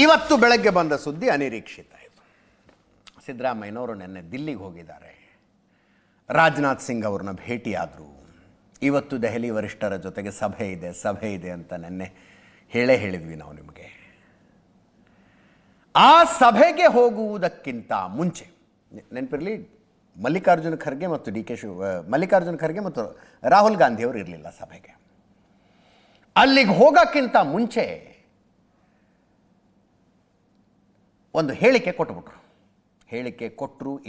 ಇವತ್ತು ಬೆಳಗ್ಗೆ ಬಂದ ಸುದ್ದಿ ಅನಿರೀಕ್ಷಿತ ಇದು. ಸಿದ್ದರಾಮಯ್ಯನವರು ನಿನ್ನೆ ದಿಲ್ಲಿಗೆ ಹೋಗಿದ್ದಾರೆ. ರಾಜನಾಥ್ ಸಿಂಗ್ ಅವ್ರನ್ನ ಭೇಟಿಯಾದರು. ಇವತ್ತು ದೆಹಲಿ ವರಿಷ್ಠರ ಜೊತೆಗೆ ಸಭೆ ಇದೆ ಅಂತ ನಿನ್ನೆ ಹೇಳಿದ್ವಿ ನಾವು ನಿಮಗೆ. ಆ ಸಭೆಗೆ ಹೋಗುವುದಕ್ಕಿಂತ ಮುಂಚೆ ನೆನಪಿರಲಿ, ಮಲ್ಲಿಕಾರ್ಜುನ ಖರ್ಗೆ ಮತ್ತು ರಾಹುಲ್ ಗಾಂಧಿ ಅವರು ಇರಲಿಲ್ಲ ಸಭೆಗೆ. ಅಲ್ಲಿಗೆ ಹೋಗೋಕ್ಕಿಂತ ಮುಂಚೆ ಒಂದು ಹೇಳಿಕೆ ಕೊಟ್ಟರು.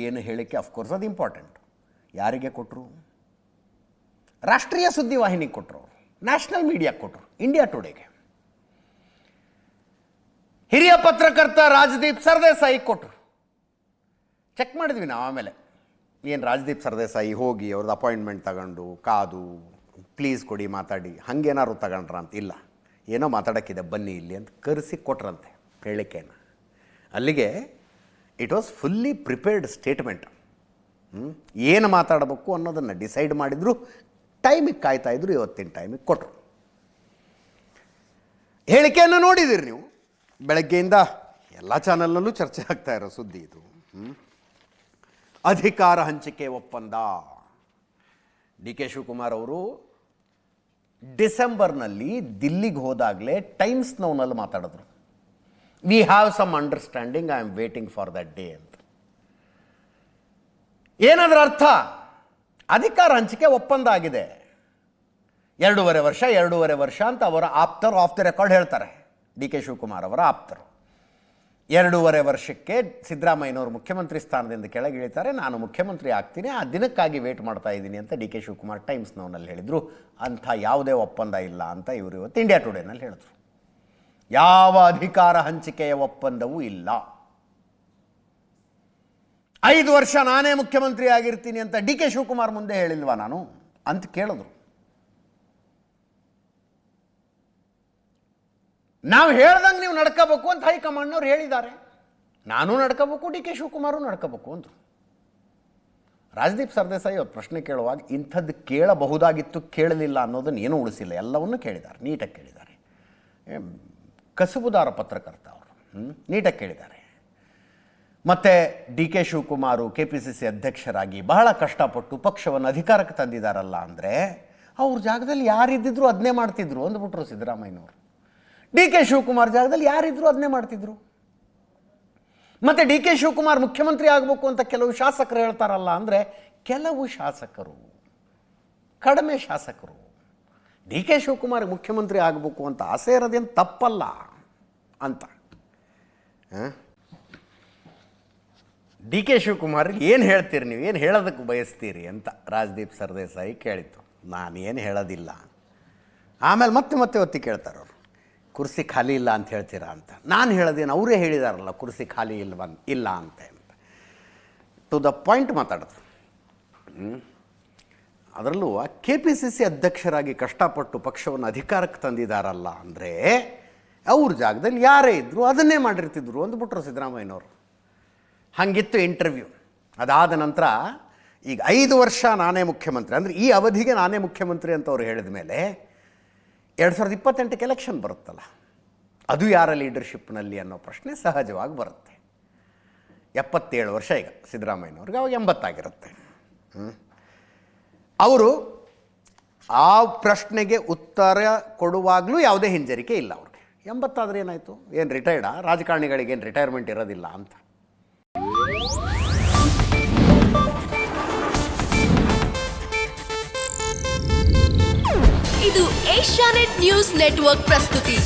ಏನು ಹೇಳಿಕೆ? ಅಫ್ಕೋರ್ಸ್ ಅದು ಇಂಪಾರ್ಟೆಂಟ್. ಯಾರಿಗೆ ಕೊಟ್ಟರು? ರಾಷ್ಟ್ರೀಯ ಸುದ್ದಿವಾಹಿನಿಗೆ ಕೊಟ್ಟರು, ನ್ಯಾಷನಲ್ ಮೀಡಿಯಾಗೆ ಕೊಟ್ಟರು, ಇಂಡಿಯಾ ಟುಡೇಗೆ. ಹಿರಿಯ ಪತ್ರಕರ್ತ ರಾಜದೀಪ್ ಸರ್ದೇಸಾಯಿ ಕೊಟ್ಟರು. ಚೆಕ್ ಮಾಡಿದ್ವಿ ನಾವು. ಆಮೇಲೆ ಏನು ರಾಜದೀಪ್ ಸರ್ದೇಸಾಯಿ ಹೋಗಿ ಅವ್ರದ್ದು ಅಪಾಯಿಂಟ್ಮೆಂಟ್ ತಗೊಂಡು ಕಾದು ಪ್ಲೀಸ್ ಕೊಡಿ ಮಾತಾಡಿ ಹಾಗೇನಾದ್ರು ತಗೊಂಡ್ರ ಅಂತ? ಇಲ್ಲ, ಏನೋ ಮಾತಾಡೋಕ್ಕಿದೆ ಬನ್ನಿ ಇಲ್ಲಿ ಅಂತ ಕರೆಸಿ ಕೊಟ್ರಂತೆ ಹೇಳಿಕೆಯನ್ನು. ಅಲ್ಲಿಗೆ it was fully prepared statement. ಏನು ಮಾತಾಡಬೇಕು ಅನ್ನೋದನ್ನು ಡಿಸೈಡ್ ಮಾಡಿದ್ರು, ಟೈಮಿಗೆ ಕಾಯ್ತಾಯಿದ್ರು. ಇವತ್ತಿನ ಟೈಮಿಗೆ ಕೊಟ್ಟರು. ಹೇಳಿಕೆಯನ್ನು ನೋಡಿದಿರಿ ನೀವು. ಬೆಳಗ್ಗೆಯಿಂದ ಎಲ್ಲ ಚಾನಲ್ನಲ್ಲೂ ಚರ್ಚೆ ಆಗ್ತಾ ಇರೋ ಸುದ್ದಿ ಇದು. ಅಧಿಕಾರ ಹಂಚಿಕೆ ಒಪ್ಪಂದ. ಡಿ ಕೆ ಶಿವಕುಮಾರ್ ಅವರು ಡಿಸೆಂಬರ್ನಲ್ಲಿ ದಿಲ್ಲಿಗೆ ಹೋದಾಗಲೇ ಟೈಮ್ಸ್ ನೌನಲ್ಲಿ ಮಾತಾಡಿದ್ರು. We have some understanding, I am waiting for that day ಅಂತ. ಏನದರ ಅರ್ಥ? ಅಧಿಕಾರ ಹಂಚಿಕೆ ಒಪ್ಪಂದ ಆಗಿದೆ. 2.5 ವರ್ಷ ಅಂತ ಅವರ ಆಪ್ತರು ಆಫ್ ದ ರೆಕಾರ್ಡ್ ಹೇಳ್ತಾರೆ. ಡಿ ಕೆ ಶಿವಕುಮಾರ್ ಅವರ ಆಪ್ತರು 2.5 ವರ್ಷಕ್ಕೆ ಸಿದ್ದರಾಮಯ್ಯನವರು ಮುಖ್ಯಮಂತ್ರಿ ಸ್ಥಾನದಿಂದ ಕೆಳಗೆ ಇಳಿತಾರೆ, ನಾನು ಮುಖ್ಯಮಂತ್ರಿ ಆಗ್ತೀನಿ, ಆ ದಿನಕ್ಕಾಗಿ ವೇಟ್ ಮಾಡ್ತಾ ಇದ್ದೀನಿ ಅಂತ ಡಿ ಕೆ ಶಿವಕುಮಾರ್ ಟೈಮ್ಸ್ ನೌನಲ್ಲಿ ಹೇಳಿದರು. ಅಂಥ ಯಾವುದೇ ಒಪ್ಪಂದ ಇಲ್ಲ ಅಂತ ಇವರು ಇವತ್ತು ಇಂಡಿಯಾ ಟುಡೇನಲ್ಲಿ ಹೇಳಿದ್ರು. ಯಾವ ಅಧಿಕಾರ ಹಂಚಿಕೆಯ ಒಪ್ಪಂದವೂ ಇಲ್ಲ. 5 ವರ್ಷ ನಾನೇ ಮುಖ್ಯಮಂತ್ರಿ ಆಗಿರ್ತೀನಿ ಅಂತ ಡಿ ಕೆ ಶಿವಕುಮಾರ್ ಮುಂದೆ ಹೇಳಿಲ್ವಾ ನಾನು ಅಂತ ಕೇಳಿದ್ರು. ನಾವು ಹೇಳ್ದಂಗೆ ನೀವು ನಡ್ಕೋಬೇಕು ಅಂತ ಹೈಕಮಾಂಡ್ನವ್ರು ಹೇಳಿದ್ದಾರೆ. ನಾನು ನಡ್ಕೋಬೇಕು, ಡಿ ಕೆ ಶಿವಕುಮಾರು ನಡ್ಕೋಬೇಕು ಅಂದರು. ರಾಜದೀಪ್ ಸರ್ದೇಸಾಯಿ ಅವ್ರು ಪ್ರಶ್ನೆ ಕೇಳುವಾಗ ಇಂಥದ್ದು ಕೇಳಬಹುದಾಗಿತ್ತು, ಕೇಳಲಿಲ್ಲ ಅನ್ನೋದನ್ನು ಏನೂ ಉಳಿಸಿಲ್ಲ, ಎಲ್ಲವನ್ನೂ ಕೇಳಿದ್ದಾರೆ, ನೀಟಾಗಿ ಕೇಳಿದ್ದಾರೆ. ಕಸುಬುದಾರ ಪತ್ರಕರ್ತ ಅವರು ನೀಟಾಗಿ ಕೇಳಿದ್ದಾರೆ. ಮತ್ತು ಡಿ ಕೆ ಶಿವಕುಮಾರು KPCC ಅಧ್ಯಕ್ಷರಾಗಿ ಬಹಳ ಕಷ್ಟಪಟ್ಟು ಪಕ್ಷವನ್ನು ಅಧಿಕಾರಕ್ಕೆ ತಂದಿದ್ದಾರಲ್ಲ ಅಂದರೆ ಅವ್ರ ಜಾಗದಲ್ಲಿ ಯಾರಿದ್ದಿದ್ರು ಅದನ್ನೇ ಮಾಡ್ತಿದ್ರು ಅಂದ್ಬಿಟ್ರು ಸಿದ್ದರಾಮಯ್ಯನವರು. ಡಿ ಕೆ ಶಿವಕುಮಾರ್ ಜಾಗದಲ್ಲಿ ಯಾರಿದ್ರು ಅದನ್ನೇ ಮಾಡ್ತಿದ್ರು. ಮತ್ತು ಡಿ ಕೆ ಶಿವಕುಮಾರ್ ಮುಖ್ಯಮಂತ್ರಿ ಆಗಬೇಕು ಅಂತ ಕೆಲವು ಶಾಸಕರು ಹೇಳ್ತಾರಲ್ಲ ಅಂದರೆ, ಕೆಲವು ಶಾಸಕರು, ಕಡಿಮೆ ಶಾಸಕರು ಡಿ ಕೆ ಶಿವಕುಮಾರ್ ಮುಖ್ಯಮಂತ್ರಿ ಆಗಬೇಕು ಅಂತ ಆಸೆ ಇರೋದೇನು ತಪ್ಪಲ್ಲ ಅಂತ. ಡಿ ಕೆ ಶಿವಕುಮಾರ್ ಏನು ಹೇಳ್ತೀರಿ ನೀವು, ಏನು ಹೇಳೋದಕ್ಕೆ ಬಯಸ್ತೀರಿ ಅಂತ ರಾಜದೀಪ್ ಸರ್ದೇಸಾಯಿ ಕೇಳಿತ್ತು. ನಾನೇನು ಹೇಳೋದಿಲ್ಲ. ಆಮೇಲೆ ಮತ್ತೆ ಒತ್ತಿ ಕೇಳ್ತಾರೆ ಅವರು, ಕುರ್ಸಿ ಖಾಲಿ ಇಲ್ಲ ಅಂತ ಹೇಳ್ತೀರಾ ಅಂತ. ನಾನು ಹೇಳೋದೇನು, ಅವರೇ ಹೇಳಿದಾರಲ್ಲ ಕುರ್ಸಿ ಖಾಲಿ ಇಲ್ಲ ಅಂತ ಟು ದ ಪಾಯಿಂಟ್ ಮಾತಾಡಿದ್ರು. ಅದರಲ್ಲೂ KPCC ಅಧ್ಯಕ್ಷರಾಗಿ ಕಷ್ಟಪಟ್ಟು ಪಕ್ಷವನ್ನು ಅಧಿಕಾರಕ್ಕೆ ತಂದಿದ್ದಾರಲ್ಲ ಅಂದರೆ ಅವ್ರ ಜಾಗದಲ್ಲಿ ಯಾರೇ ಇದ್ದರು ಅದನ್ನೇ ಮಾಡಿರ್ತಿದ್ರು ಅಂದ್ಬಿಟ್ರು ಸಿದ್ದರಾಮಯ್ಯನವರು. ಹಾಗಿತ್ತು ಇಂಟರ್ವ್ಯೂ. ಅದಾದ ನಂತರ ಈಗ 5 ವರ್ಷ ನಾನೇ ಮುಖ್ಯಮಂತ್ರಿ ಅಂದರೆ ಈ ಅವಧಿಗೆ ನಾನೇ ಮುಖ್ಯಮಂತ್ರಿ ಅಂತ ಅವ್ರು ಹೇಳಿದ ಮೇಲೆ 2028ಕ್ಕೆ ಎಲೆಕ್ಷನ್ ಬರುತ್ತಲ್ಲ, ಅದು ಯಾರ ಲೀಡರ್ಶಿಪ್ನಲ್ಲಿ ಅನ್ನೋ ಪ್ರಶ್ನೆ ಸಹಜವಾಗಿ ಬರುತ್ತೆ. 77 ವರ್ಷ ಈಗ ಸಿದ್ದರಾಮಯ್ಯನವ್ರಿಗೆ, ಅವಾಗ 80 ಆಗಿರುತ್ತೆ. ಅವರು ಆ ಪ್ರಶ್ನೆಗೆ ಉತ್ತರ ಕೊಡುವಾಗಲೂ ಯಾವುದೇ ಹಿಂಜರಿಕೆ ಇಲ್ಲ ಅವ್ರಿಗೆ. 80 ಆದರೆ ಏನಾಯಿತು, ಏನು ರಿಟೈರ್ಡಾ? ರಾಜಕಾರಣಿಗಳಿಗೇನು ರಿಟೈರ್ಮೆಂಟ್ ಇರೋದಿಲ್ಲ ಅಂತ. ಇದು ಏಷ್ಯಾನೆಟ್ ನ್ಯೂಸ್ ನೆಟ್ವರ್ಕ್ ಪ್ರಸ್ತುತಿ.